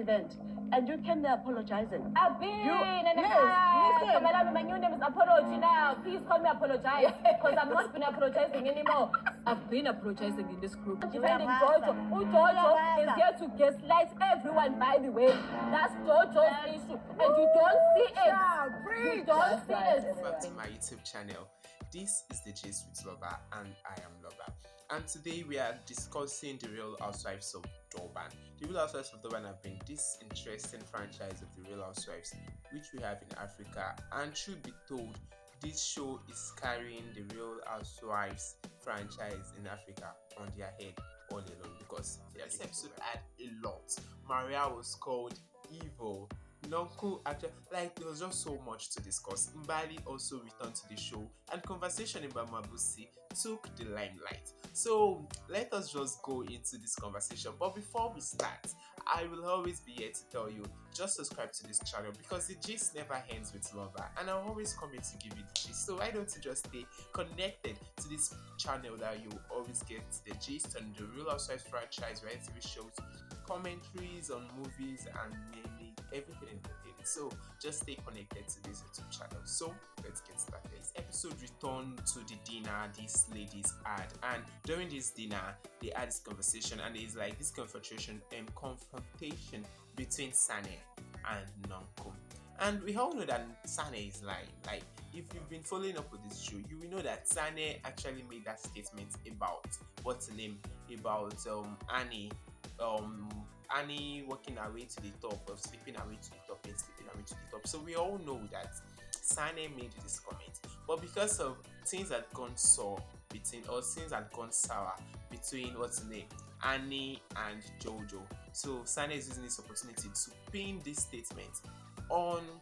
event, and you came there apologizing. I've been Yes, listen. My new name is Apology now. Please call me Apologize, because I'm not been apologizing anymore. I've been apologizing in this group. Defending Jojo. Jojo is here to gaslight everyone, by the way. That's Jojo's issue. And you don't see it. You don't see it. Welcome back to my YouTube channel. This is the Gist with Lover, and I am Lover. And today we are discussing the Real Housewives of Durban. The Real Housewives of Durban have been this interesting franchise of the Real Housewives which we have in Africa, and truth be told, this show is carrying the Real Housewives franchise in Africa on their head all alone, because this episode had a lot. Maria was called evil. Nonku actually, there was just so much to discuss. Mbali also returned to the show, and conversation about Mabusi took the limelight. So let us just go into this conversation. But before we start, I will always be here to tell you, just subscribe to this channel, because the gist never ends with Lover, and I'm always coming to give you the gist. So why don't you just stay connected to this channel that you always get the gist on the Real Housewives franchise, reality TV shows, commentaries on movies, and mainly everything entertaining. So just stay connected to this YouTube channel. So let's get started. This episode returned to the dinner these ladies had, and during this dinner they had this conversation, and it's like this confrontation between Sane and Nonku. And we all know that Sane is lying. Like, if you've been following up with this show, you will know that Sane actually made that statement about what's the name, about Annie working her way to the top, or sleeping her way to the top, and sleeping her way to the top. So we all know that Sane made this comment, but because of things had gone sour between what's the name, Annie and Jojo, so Sane is using this opportunity to pin this statement on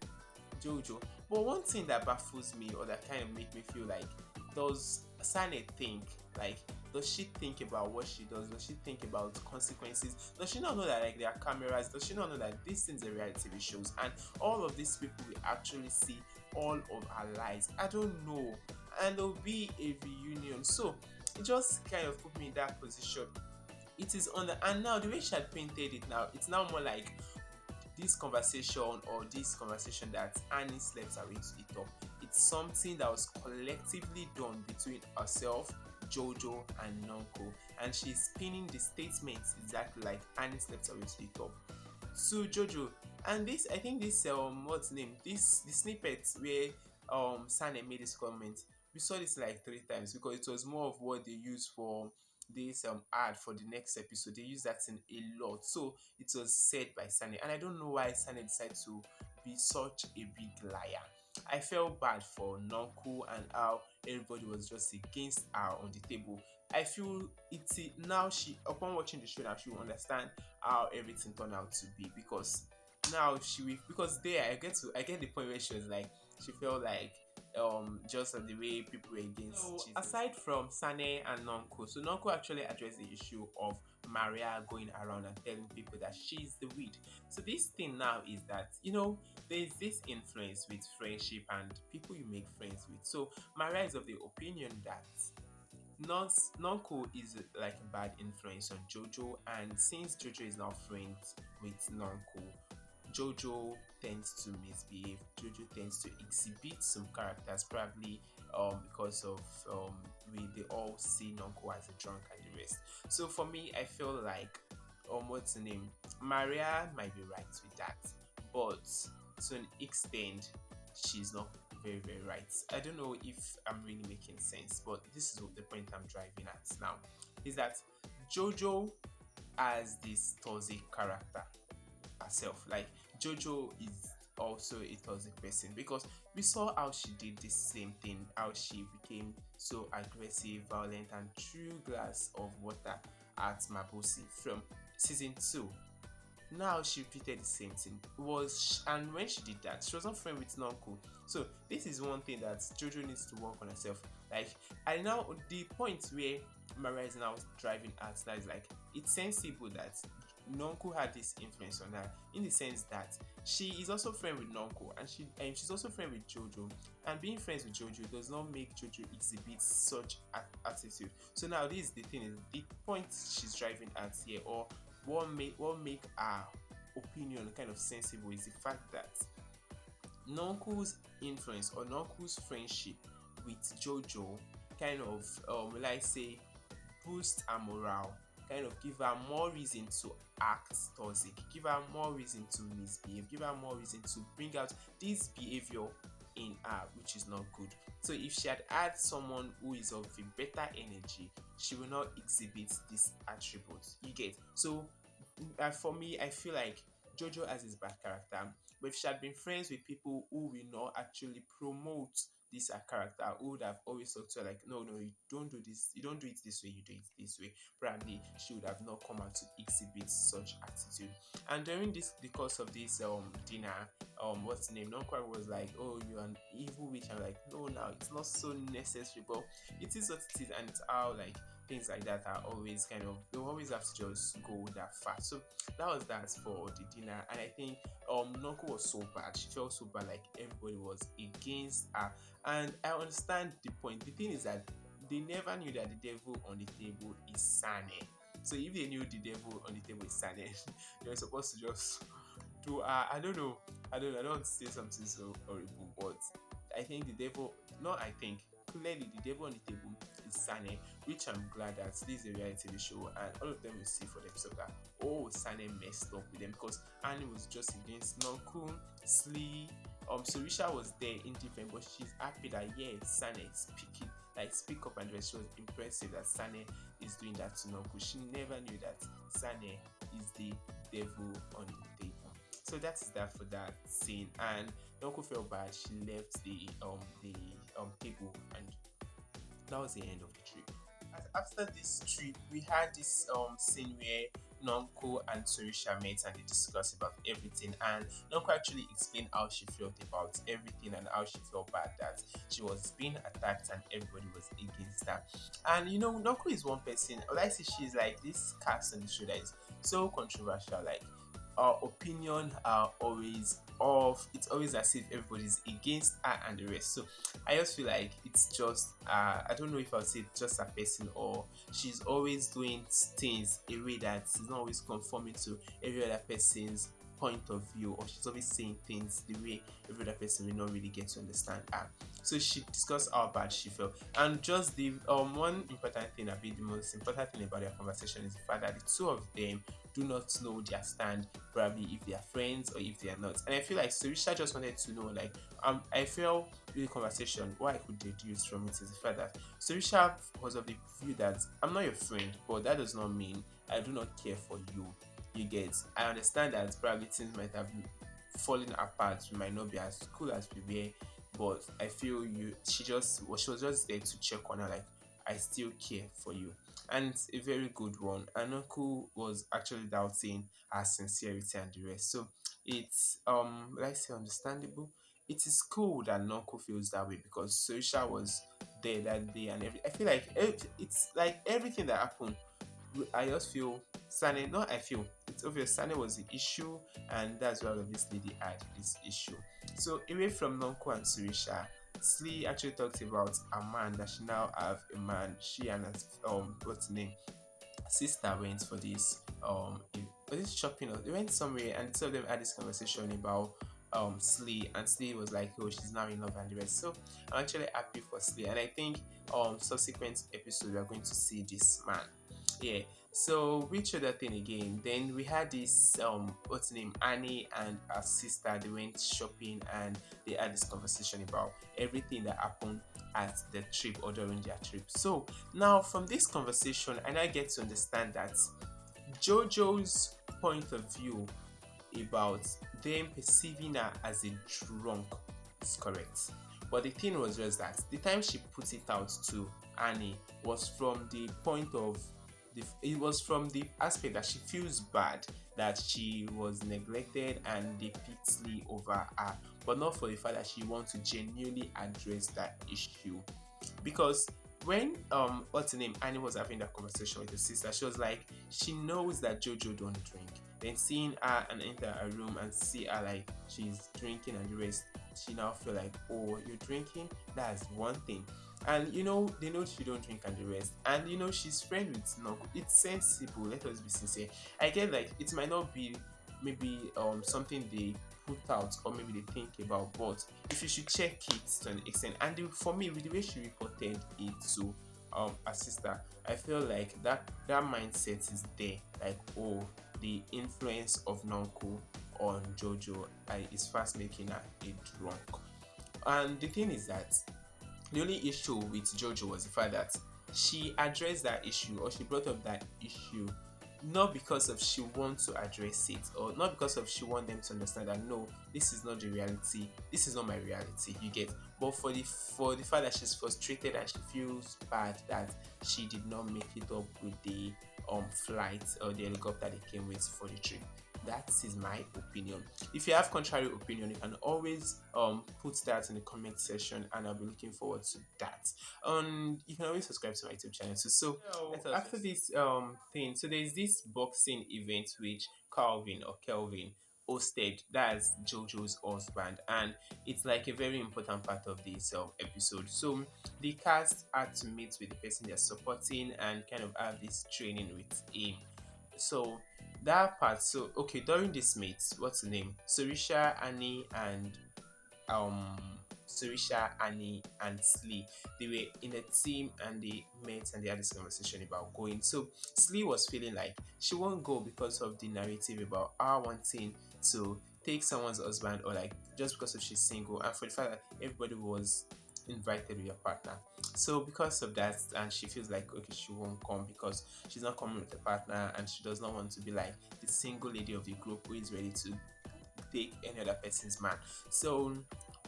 Jojo. But one thing that baffles me, or that kind of make me feel like, does Sane think, like, does she think about what she does? Does she think about consequences? Does she not know that, like, there are cameras? Does she not know that these things are reality TV shows, and all of these people will actually see all of our lives? I don't know. And there'll be a reunion. So it just kind of put me in that position. It is on the, and now the way she had painted it now, it's now more like this conversation that Annie slept her way to the top. It's something that was collectively done between herself, Jojo, and Nonku, and she's pinning the statement exactly like Annie slept her way to the top to Jojo. And this, I think this what's the name, the snippet where Sane made this comment, we saw this like 3 times, because it was more of what they used for this ad for the next episode. They used that in a lot, so it was said by Sane, and I don't know why Sane decided to be such a big liar. I felt bad for Nonku and how everybody was just against her on the table. I feel it's now, she, upon watching the show now, she will understand how everything turned out to be, because now because there I get the point where she was like, she felt like just the way people were against. So aside from Sane and Nonku, so Nonku actually addressed the issue of Maria going around and telling people that she's the weed. So this thing now is that, there's this influence with friendship and people you make friends with. So Maria is of the opinion that Nonku is like a bad influence on Jojo, and since Jojo is now friends with Nonku, Jojo tends to misbehave. Jojo tends to exhibit some characters, probably because of they all see Nonku as a drunk and the rest. So for me, I feel like what's the name, Maria might be right with that, but to an extent she's not very, very right. I don't know if I'm really making sense, but this is what the point I'm driving at now, is that Jojo has this toxic character herself. Like, Jojo is also a toxic person, because we saw how she did the same thing, how she became so aggressive, violent, and threw glass of water at Mabusi from season 2. Now she repeated the same thing. And when she did that, she was not friends with Nonku. So this is one thing that Jojo needs to work on herself. Like, I now, the point where Maria is now driving at that is like, it's sensible that Nonku had this influence on her, in the sense that she is also friend with Nonku, and she's also friend with Jojo, and being friends with Jojo does not make Jojo exhibit such attitude. So now this is the thing, is the point she's driving at here, or what make her opinion kind of sensible is the fact that Nonku's influence or Nonku's friendship with Jojo kind of let's say boost her morale, kind of give her more reason to act toxic, give her more reason to misbehave, give her more reason to bring out this behavior in her, which is not good. So if she had had someone who is of a better energy, she will not exhibit this attribute. You get? So for me, I feel like Jojo has his bad character, but if she had been friends with people who will not actually promote this her character, who would have always talked to her like, no, you don't do this, you don't do it this way, you do it this way, probably she would have not come out to exhibit such attitude. And during the course of this dinner, what's the name? Nonku was like, oh, you're an evil witch. I'm like, no, now it's not so necessary, but it is what it is, and it's how like things like that are always kind of, you always have to just go that far. So that was that for the dinner, and I think Nonku was so bad. She felt so bad, like everybody was against her, and I understand the point. The thing is that they never knew that the devil on the table is Sane. So if they knew the devil on the table is Sane, they were supposed to just do I don't know. I don't want to say something so horrible, but I think the devil, clearly the devil on the table is Sane, which I'm glad that this is a reality TV show and all of them will see for themselves that, oh, Sane messed up with them, because Annie was just against Nonku, Slee, Sorisha was there indifferent, but she's happy that Sane speak up, and she was impressive that Sane is doing that to Nonku. She never knew that Sane is the devil on the table. So that is that for that scene, and Nonku felt bad. She left the table, and that was the end of the trip. After this trip, we had this scene where Nonku and Sorisha met and they discussed about everything, and Nonku actually explained how she felt about everything and how she felt bad that she was being attacked and everybody was against her. And Nonku is one person, or I say she's like this cast on the show that is so controversial. Like, our opinion are always off. It's always as if everybody's against her and the rest. So I just feel like it's just I don't know if I'll say it's just a person, or she's always doing things a way that is not always conforming to every other person's point of view, or she's always saying things the way every other person will not really get to understand her. So she discussed how bad she felt, and just the one important thing, the most important thing about their conversation is the fact that the two of them do not know their stand, probably if they are friends or if they are not. And I feel like Sorisha just wanted to know, like, I felt with the conversation, what I could deduce from it is the fact that Sorisha was of the view that I'm not your friend, but that does not mean I do not care for you. You get? I understand that probably things might have fallen apart, we might not be as cool as we were, but I feel she was just there to check on her, like, I still care for you. And it's a very good one. And Nonku was actually doubting her sincerity and the rest. So it's let's say understandable. It is cool that Nonku feels that way because Sorisha was there that day, and I feel like it's like everything that happened, I just feel Sane, no, I feel it's obvious Sane was the issue, and that's why this lady had this issue. So away from Nonku and Sorisha, Slee actually talked about a man that she now have a man. She and what's the name? Sister went for this shopping, or they went somewhere, and two of them had this conversation about Slee, and Slee was like, oh, she's now in love and the rest. So I'm actually happy for Slee, and I think subsequent episode we are going to see this man. Yeah. So which other thing again? Then we had this what's the name? Annie and her sister, they went shopping and they had this conversation about everything that happened at the trip or during their trip. So now from this conversation, and I get to understand that Jojo's point of view about them perceiving her as a drunk is correct. But the thing was just that the time she put it out to Annie was from the point of it was from the aspect that she feels bad that she was neglected and they picked Slee over her, but not for the fact that she wants to genuinely address that issue. Because when what's the name, Annie was having that conversation with her sister, she was like, she knows that Jojo don't drink. Then seeing her and enter her room and see her like she's drinking and the rest, she now feel like, oh, you're drinking? That's one thing. And they know she don't drink and the rest. And she's friends with Nonku. It's sensible, let us be sincere. I get like it might not be maybe something they put out or maybe they think about, but if you should check it to an extent. And for me, with the way she reported it to her sister, I feel like that mindset is there, like, oh, the influence of Nonku on Jojo is fast making her a drunk. And the thing is that the only issue with Jojo was the fact that she addressed that issue, or she brought up that issue, not because of she wants to address it, or not because of she want them to understand that no, this is not the reality, this is not my reality, you get, but for the fact that she's frustrated and she feels bad that she did not make it up with the flight or the helicopter they came with for the trip. That is my opinion. If you have contrary opinion, you can always put that in the comment section, and I'll be looking forward to that. You can always subscribe to my YouTube channel too. So after this thing, so there's this boxing event which Kelvin hosted. That's Jojo's husband, and it's like a very important part of this episode. So the cast had to meet with the person they're supporting and kind of have this training with him. So that part, so okay, during this meet, what's the name? Sorisha, Annie, and Slee, they were in a team and they met and they had this conversation about going. So Slee was feeling like she won't go because of the narrative about her wanting to take someone's husband, or like just because of she's single, and for the fact that everybody was invited with your partner. So because of that, and she feels like okay, she won't come because she's not coming with a partner, and she does not want to be like the single lady of the group who is ready to take any other person's man. So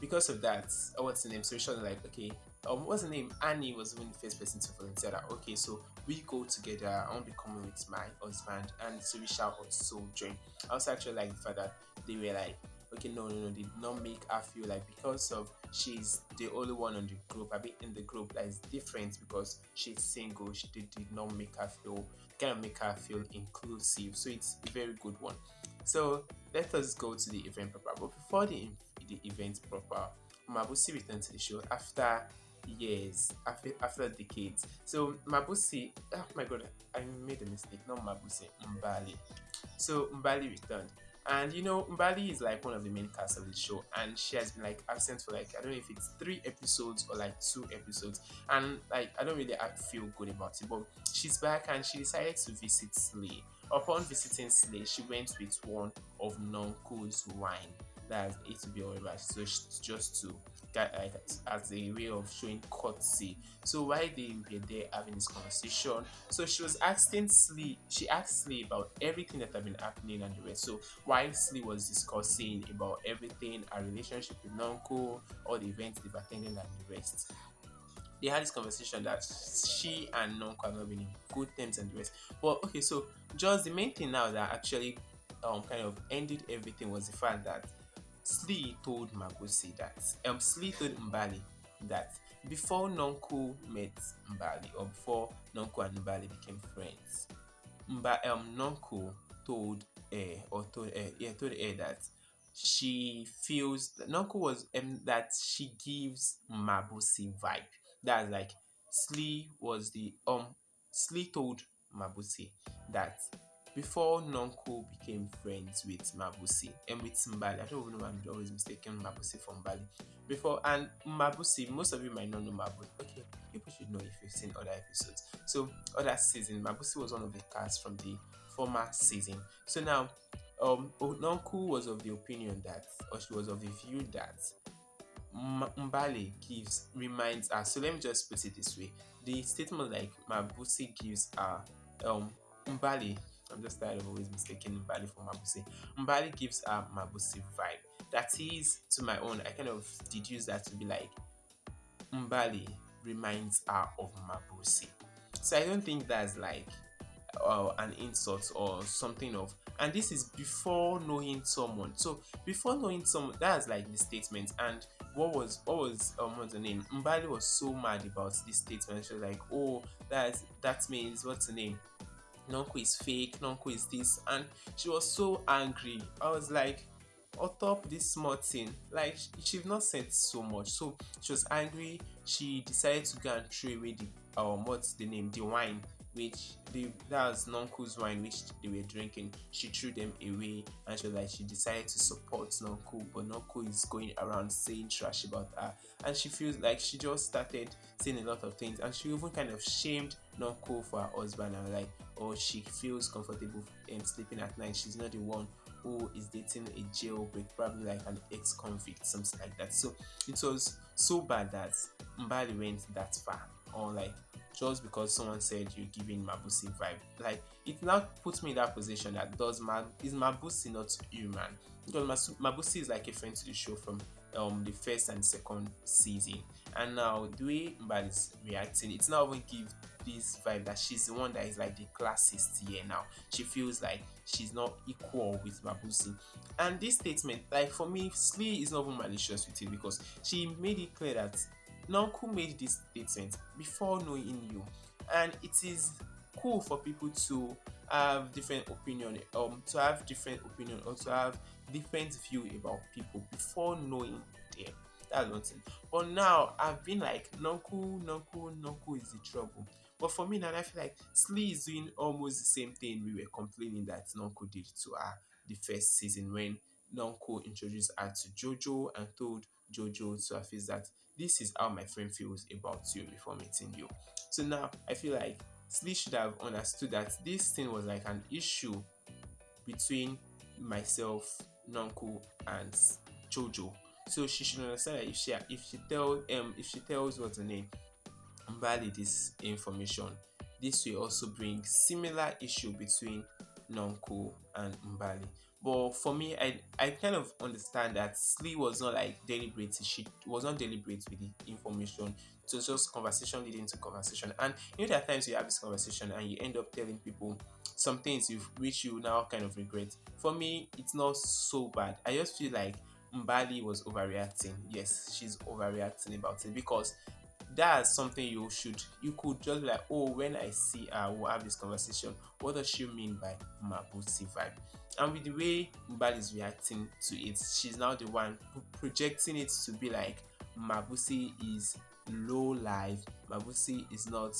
because of that, what's the name? So she was like, okay, what's the name? Annie was even the first person to volunteer that, okay, so we go together, I won't be coming with my husband, and Sorisha also joined. I also actually like the fact that they were like, okay, no, they did not make her feel like because of she's the only one on the group, a bit in the group that is different because she's single. She did not make her feel, kind of make her feel inclusive. So it's a very good one. So let us go to the event proper. But before the event proper, Mabusi returned to the show after years, after decades. So Mabusi, oh my god, I made a mistake, not Mabusi, Mbali. So Mbali returned. And you know, Mbali is like one of the main cast of the show, and she has been like absent for like, I don't know if it's 3 episodes or like 2 episodes, and like I don't really feel good about it, but she's back and she decided to visit Slee. Upon visiting Slee, she went with one of Nonku's wine, that's A to B or whatever, so just to get like as a way of showing courtesy. So while they were there having this conversation, so she was asking Slee, she asked Slee about everything that had been happening and the rest. So while Slee was discussing about everything, her relationship with Nonku, all the events they've attended and the rest, they had this conversation that she and Nonku have not been in good terms and the rest. But okay, so just the main thing now that actually kind of ended everything was the fact that Slee told Mabusi that Slee told Mbali that before Nonku met Mbali, or before Nonku and Mbali became friends, Nonku told her that she feels that Nonku was that she gives Mabusi vibe. That's like Slee was the Slee told Mabusi that before Nonku became friends with Mabusi and with Mbali, I don't even know, I'm always mistaken Mabusi for Mbali. Before, and Mabusi, most of you might not know Mabusi. Okay, people should know if you've seen other episodes. So, other season, Mabusi was one of the cast from the former season. So now, Nonku was of the opinion that, or she was of the view that Mbali reminds her. So let me just put it this way: the statement like Mabusi gives her, Mbali. I'm just tired of always mistaking Mbali for Mabusi. Mbali gives her Mabusi vibe. That is, to my own, I kind of deduce that to be like Mbali reminds her of Mabusi. So I don't think that's like an insult or something of, and this is before knowing someone. So before knowing someone, that's like the statement. And what's the name? Mbali was so mad about this statement. She was like, oh, that means, what's the name? Nonku is fake, Nonku is this, and she was so angry. I was like, on top this small thing, like she's not said so much, so she was angry. She decided to go and throw away the what's the name, the wine which that was Nonku's wine which they were drinking. She threw them away, and she was like, she decided to support Nonku, but Nonku is going around saying trash about her, and she feels like she just started saying a lot of things, and she even kind of shamed Nonku for her husband, and like, oh, she feels comfortable sleeping at night, she's not the one who is dating a jailbreak, probably like an ex-convict, something like that. So it was so bad that Mbali went that far, or like, just because someone said you're giving Mabusi vibe, like, it now puts me in that position that is Mabusi not human? Because Mabusi is like a friend to the show from the first and second season, and now the way Mbali is reacting, it's now even give this vibe that she's the one that is like the classist here now. She feels like she's not equal with Mabusi. And this statement, like, for me, Slee is not even malicious with it, because she made it clear that Nonku made this statement before knowing you, and it is cool for people to have different opinion, or to have different view about people before knowing them. That's one thing. But now I've been like, Nonku is the trouble. But for me now, I feel like Slee is doing almost the same thing we were complaining that Nonku did to her the first season, when Nonku introduced her to Jojo and told Jojo to her face that this is how my friend feels about you before meeting you. So now I feel like Slee should have understood that this thing was like an issue between myself, Nonku, and Jojo. So she should understand that if she tells what's the name, Mbali, this information, this will also bring similar issue between Nonku and Mbali. But for me, I kind of understand that Slee was not like deliberate. She was not deliberate with the information. It was just conversation leading to conversation. And you know, there are times you have this conversation and you end up telling people some things which you now kind of regret. For me, it's not so bad. I just feel like Mbali was overreacting. Yes, she's overreacting about it, because that's something you could just be like, oh, when I see her, we'll have this conversation. What does she mean by Mabusi vibe? And with the way Mbali is reacting to it, she's now the one projecting it to be like Mabusi is low life, Mabusi is not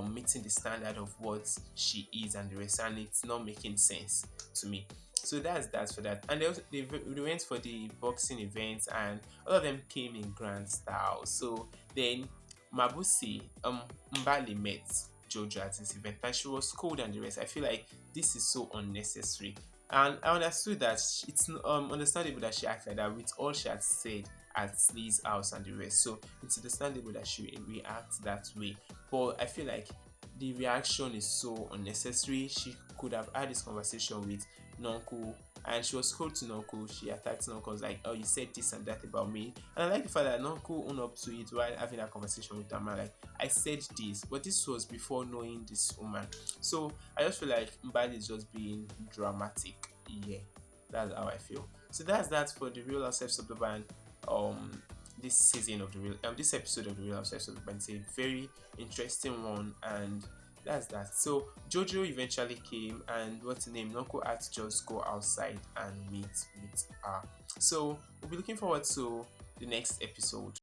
meeting the standard of what she is and the rest, and it's not making sense to me. So that's for that. And they went for the boxing events, and all of them came in grand style. So then Mbali met Jojo at this event, and she was cold and the rest. I feel like this is so unnecessary, and I understood that it's understandable that she acted like that with all she had said at Slee's house and the rest. So it's understandable that she react that way. But I feel like the reaction is so unnecessary. She could have had this conversation with Nonku, and she was cold to Nonku. She attacked Nonku, was like, oh, you said this and that about me. And I like the fact that Nonku owned up to it while having that conversation with her man, like, I said this, but this was before knowing this woman. So I just feel like Mbali is just being dramatic. Yeah, that's how I feel. So that's that for the Real Housewives of Durban. This season of this episode of the Real Housewives of Durban. It's a very interesting one, and that's that. So Jojo eventually came, and what's the name? Nonku had to just go outside and meet with her. So we'll be looking forward to the next episode.